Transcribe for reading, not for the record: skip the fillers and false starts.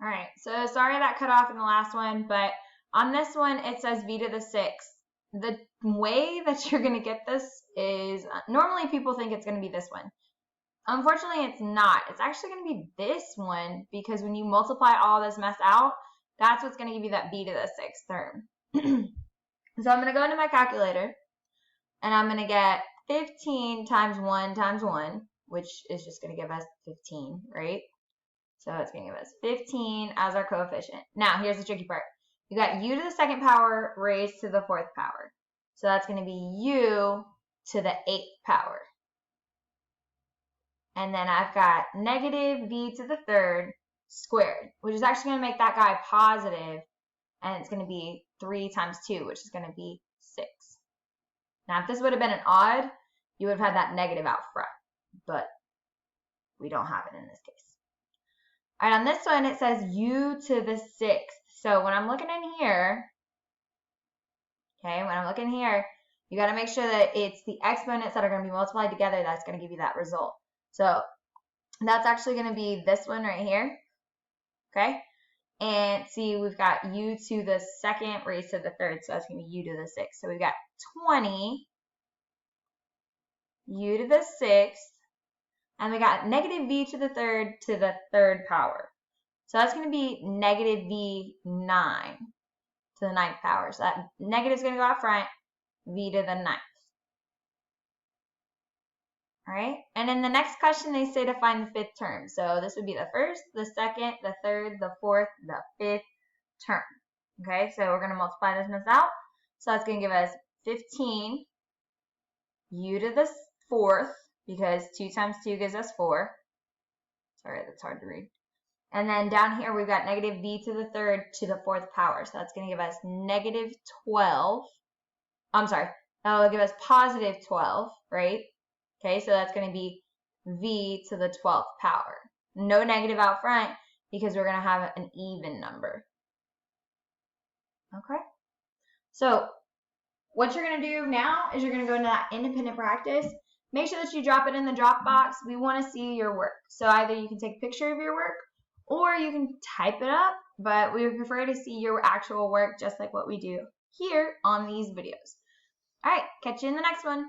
All right, so sorry that cut off in the last one, but on this one, it says v to the 6th. The way that you're going to get this is, normally people think it's going to be this one. Unfortunately, it's not. It's actually going to be this one, because when you multiply all this mess out, that's what's going to give you that b to the 6th term. So I'm going to go into my calculator, and I'm going to get 15 times 1, which is just going to give us 15, right? So it's going to give us 15 as our coefficient. Now, here's the tricky part. You got u to the 2nd power raised to the 4th power. So that's going to be u to the 8th power. And then I've got negative v to the 3rd squared, which is actually going to make that guy positive, and it's going to be 3 times 2, which is going to be 6. Now, if this would have been an odd, you would have had that negative out front, but we don't have it in this case. All right, on this one, it says u to the 6th. So when I'm looking in here, you got to make sure that it's the exponents that are going to be multiplied together that's going to give you that result. So that's actually going to be this one right here, okay? And see, we've got u to the 2nd raised to the 3rd, so that's going to be u to the 6th. So we've got 20 u to the 6th, and we got negative v to the 3rd power. So that's going to be negative v9 to the 9th power. So that negative is going to go out front, v to the 9th. All right, and in the next question, they say to find the 5th term. So this would be the 1st, the 2nd, the 3rd, the 4th, the 5th term. Okay, so we're going to multiply this mess out. So that's going to give us 15 u to the 4th, because 2 times 2 gives us 4. Sorry, that's hard to read. And then down here, we've got negative v to the 3rd to the 4th power. So that's going to give us negative 12. I'm sorry, that will give us positive 12, right? Okay, so that's going to be v to the 12th power. No negative out front, because we're going to have an even number. Okay, so what you're going to do now is you're going to go into that independent practice. Make sure that you drop it in the drop box. We want to see your work. So either you can take a picture of your work, or you can type it up, but we would prefer to see your actual work, just like what we do here on these videos. All right, catch you in the next one.